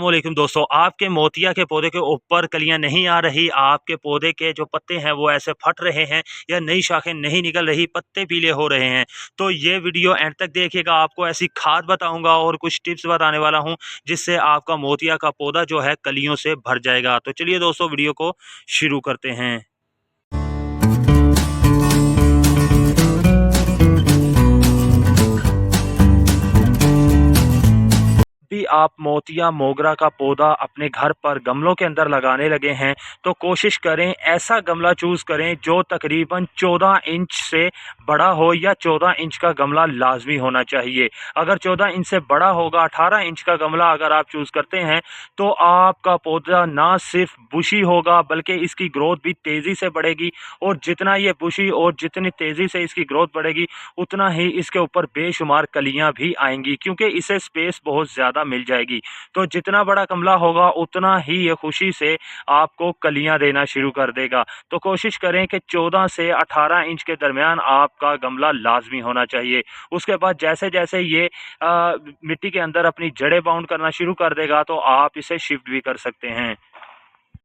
वालेकुम दोस्तों, आपके मोतिया के पौधे के ऊपर कलियां नहीं आ रही, आपके पौधे के जो पत्ते हैं वो ऐसे फट रहे हैं या नई शाखें नहीं निकल रही, पत्ते पीले हो रहे हैं, तो ये वीडियो एंड तक देखिएगा। आपको ऐसी खाद बताऊंगा और कुछ टिप्स बताने वाला हूं जिससे आपका मोतिया का पौधा जो है कलियों से भर जाएगा। तो चलिए दोस्तों, वीडियो को शुरू करते हैं। भी आप मोतिया मोगरा का पौधा अपने घर पर गमलों के अंदर लगाने लगे हैं तो कोशिश करें ऐसा गमला चूज़ करें जो तकरीबन 14 इंच से बड़ा हो, या 14 इंच का गमला लाजमी होना चाहिए। अगर 14 इंच से बड़ा होगा, 18 इंच का गमला अगर आप चूज़ करते हैं तो आपका पौधा ना सिर्फ बुशी होगा बल्कि इसकी ग्रोथ भी तेज़ी से बढ़ेगी, और जितना ये बुशी और जितनी तेज़ी से इसकी ग्रोथ बढ़ेगी उतना ही इसके ऊपर बेशुमार कलियां भी आएंगी, क्योंकि इसे स्पेस बहुत ज़्यादा मिल जाएगी। तो जितना बड़ा गमला होगा उतना ही ये खुशी से आपको कलियां देना शुरू कर देगा। तो कोशिश करें कि 14 से 18 इंच के दरमियान आपका गमला लाजमी होना चाहिए। उसके बाद जैसे जैसे ये मिट्टी के अंदर अपनी जड़ें बाउंड करना शुरू कर देगा तो आप इसे शिफ्ट भी कर सकते हैं।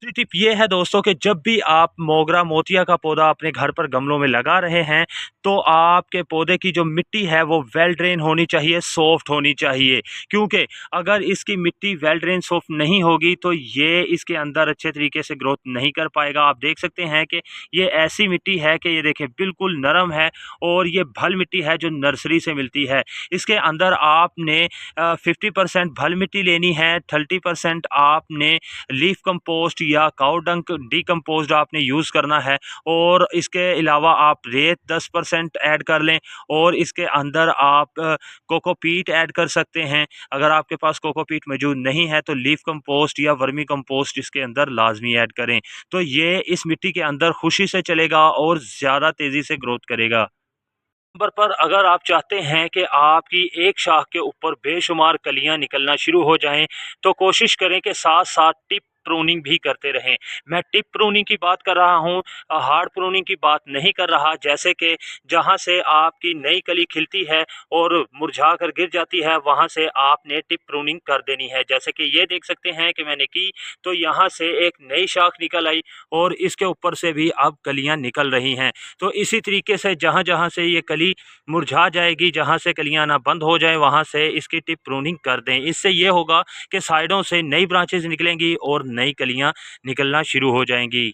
दूसरी टिप ये है दोस्तों कि जब भी आप मोगरा मोतिया का पौधा अपने घर पर गमलों में लगा रहे हैं तो आपके पौधे की जो मिट्टी है वो वेल ड्रेन होनी चाहिए, सॉफ्ट होनी चाहिए। क्योंकि अगर इसकी मिट्टी वेल ड्रेन सॉफ्ट नहीं होगी तो ये इसके अंदर अच्छे तरीके से ग्रोथ नहीं कर पाएगा। आप देख सकते हैं कि ये ऐसी मिट्टी है कि ये देखें बिल्कुल नरम है, और ये भल मिट्टी है जो नर्सरी से मिलती है। इसके अंदर आपने 50% भल मिट्टी लेनी है, 30% आपने लीफ कंपोस्ट या काउ डंक डिकम्पोज्ड आपने यूज़ करना है, और इसके अलावा आप रेत 10% ऐड कर लें, और इसके अंदर आप कोकोपीट ऐड कर सकते हैं। अगर आपके पास कोकोपीट मौजूद नहीं है तो लीफ कंपोस्ट या वर्मी कंपोस्ट इसके अंदर लाजमी ऐड करें, तो ये इस मिट्टी के अंदर खुशी से चलेगा और ज़्यादा तेज़ी से ग्रोथ करेगा। नंबर पर अगर आप चाहते हैं कि आपकी एक शाख के ऊपर बेशुमार कलियां निकलना शुरू हो जाएं तो कोशिश करें कि साथ साथ टिप प्रूनिंग भी करते रहें। मैं टिप प्रूनिंग की बात कर रहा हूं, हार्ड प्रूनिंग की बात नहीं कर रहा। जैसे कि जहां से आपकी नई कली खिलती है और मुरझा कर गिर जाती है वहां से आपने टिप प्रूनिंग कर देनी है। जैसे कि ये देख सकते हैं कि मैंने की, तो यहाँ से एक नई शाख निकल आई और इसके ऊपर से भी अब कलियां निकल रही हैं। तो इसी तरीके से जहाँ जहाँ से ये कली मुरझा जाएगी, जहाँ से कलियां आना बंद हो जाए वहाँ से इसकी टिप प्रूनिंग कर दें। इससे ये होगा कि साइडों से नई ब्रांचेज निकलेंगी और नई कलियां निकलना शुरू हो जाएंगी।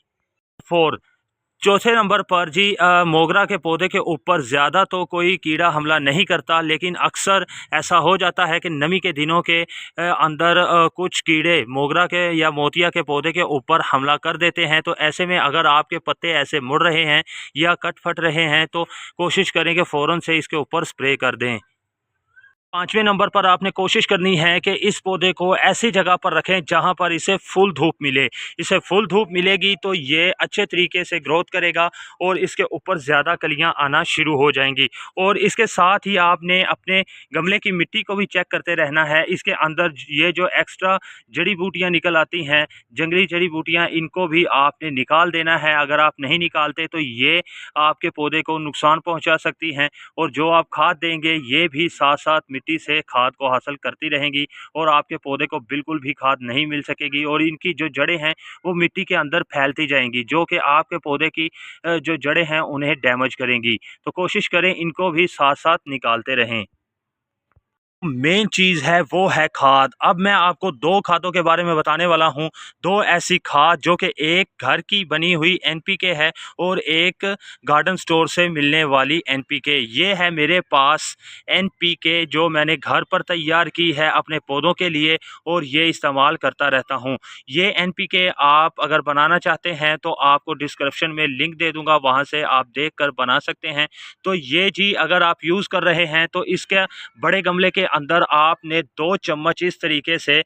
4, चौथे नंबर पर जी, मोगरा के पौधे के ऊपर ज़्यादा तो कोई कीड़ा हमला नहीं करता, लेकिन अक्सर ऐसा हो जाता है कि नमी के दिनों के अंदर कुछ कीड़े मोगरा के या मोतिया के पौधे के ऊपर हमला कर देते हैं। तो ऐसे में अगर आपके पत्ते ऐसे मुड़ रहे हैं या कट फट रहे हैं तो कोशिश करें कि फ़ौरन से इसके ऊपर स्प्रे कर दें। 5वें नंबर पर आपने कोशिश करनी है कि इस पौधे को ऐसी जगह पर रखें जहां पर इसे फुल धूप मिले। इसे फुल धूप मिलेगी तो ये अच्छे तरीके से ग्रोथ करेगा और इसके ऊपर ज़्यादा कलियां आना शुरू हो जाएंगी। और इसके साथ ही आपने अपने गमले की मिट्टी को भी चेक करते रहना है। इसके अंदर ये जो एक्स्ट्रा जड़ी बूटियाँ निकल आती हैं, जंगली जड़ी बूटियाँ, इनको भी आपने निकाल देना है। अगर आप नहीं निकालते तो ये आपके पौधे को नुकसान पहुँचा सकती हैं, और जो आप खाद देंगे ये भी साथ साथ मिट्टी से खाद को हासिल करती रहेंगी, और आपके पौधे को बिल्कुल भी खाद नहीं मिल सकेगी, और इनकी जो जड़ें हैं वो मिट्टी के अंदर फैलती जाएंगी जो कि आपके पौधे की जो जड़ें हैं उन्हें डैमेज करेंगी। तो कोशिश करें इनको भी साथ साथ निकालते रहें। मेन चीज़ है वो है खाद। अब मैं आपको 2 खादों के बारे में बताने वाला हूँ। 2 ऐसी खाद जो कि एक घर की बनी हुई एनपीके है और एक गार्डन स्टोर से मिलने वाली एनपीके। ये है मेरे पास एनपीके जो मैंने घर पर तैयार की है अपने पौधों के लिए, और ये इस्तेमाल करता रहता हूँ। ये एनपीके आप अगर बनाना चाहते हैं तो आपको डिस्क्रिप्शन में लिंक दे दूँगा, वहाँ से आप देख कर बना सकते हैं। तो ये जी अगर आप यूज़ कर रहे हैं तो इसके बड़े गमले के अंदर आपने 2 चम्मच इस तरीके से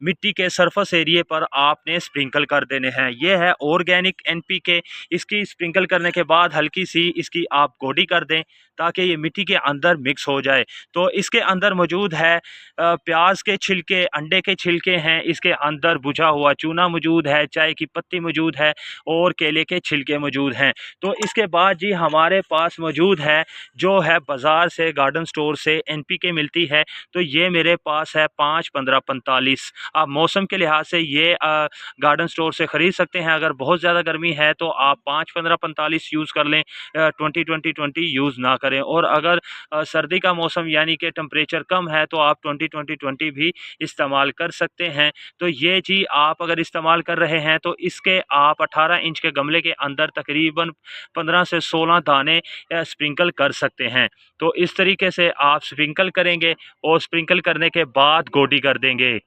मिट्टी के सरफेस एरिए पर आपने स्प्रिंकल कर देने हैं। ये है ऑर्गेनिक एनपीके। इसकी स्प्रिंकल करने के बाद हल्की सी इसकी आप गोडी कर दें ताकि ये मिट्टी के अंदर मिक्स हो जाए। तो इसके अंदर मौजूद है प्याज के छिलके, अंडे के छिलके हैं, इसके अंदर बुझा हुआ चूना मौजूद है, चाय की पत्ती मौजूद है और केले के छिलके मौजूद हैं। तो इसके बाद जी हमारे पास मौजूद है जो है बाज़ार से, गार्डन स्टोर से एनपीके मिलती है। तो ये मेरे पास है 5, 15, 45। आप मौसम के लिहाज से ये गार्डन स्टोर से ख़रीद सकते हैं। अगर बहुत ज़्यादा गर्मी है तो आप 5, 15, 45 यूज़ कर लें, 20-20-20 यूज़ ना करें। और अगर सर्दी का मौसम यानी कि टेम्परेचर कम है तो आप 20-20-20 भी इस्तेमाल कर सकते हैं। तो ये जी आप अगर इस्तेमाल कर रहे हैं तो इसके आप 18 इंच के गमले के अंदर तकरीबन 15 से 16 दाने स्प्रिंकल कर सकते हैं। तो इस तरीके से आप स्प्रिंकल करेंगे और स्प्रिंकल करने के बाद गोडी कर देंगे।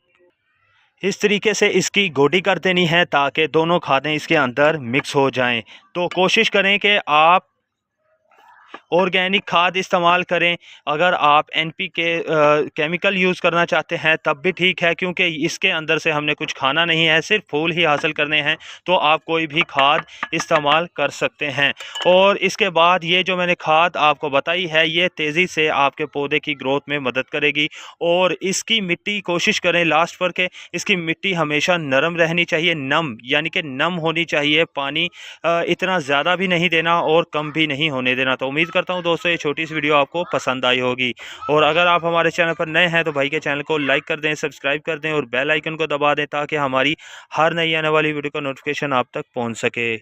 इस तरीके से इसकी गोडी कर देनी है ताकि दोनों खादें इसके अंदर मिक्स हो जाएं। तो कोशिश करें कि आप ऑर्गेनिक खाद इस्तेमाल करें। अगर आप एनपीके केमिकल यूज़ करना चाहते हैं तब भी ठीक है, क्योंकि इसके अंदर से हमने कुछ खाना नहीं है, सिर्फ फूल ही हासिल करने हैं। तो आप कोई भी खाद इस्तेमाल कर सकते हैं। और इसके बाद ये जो मैंने खाद आपको बताई है ये तेज़ी से आपके पौधे की ग्रोथ में मदद करेगी। और इसकी मिट्टी कोशिश करें लास्ट पर के इसकी मिट्टी हमेशा नरम रहनी चाहिए, नम यानी कि नम होनी चाहिए। पानी इतना ज़्यादा भी नहीं देना और कम भी नहीं होने देना। तो उम्मीद करता हूँ दोस्तों ये छोटी सी वीडियो आपको पसंद आई होगी। और अगर आप हमारे चैनल पर नए हैं तो भाई के चैनल को लाइक कर दें, सब्सक्राइब कर दें और बेल आइकन को दबा दें ताकि हमारी हर नई आने वाली वीडियो का नोटिफिकेशन आप तक पहुँच सके।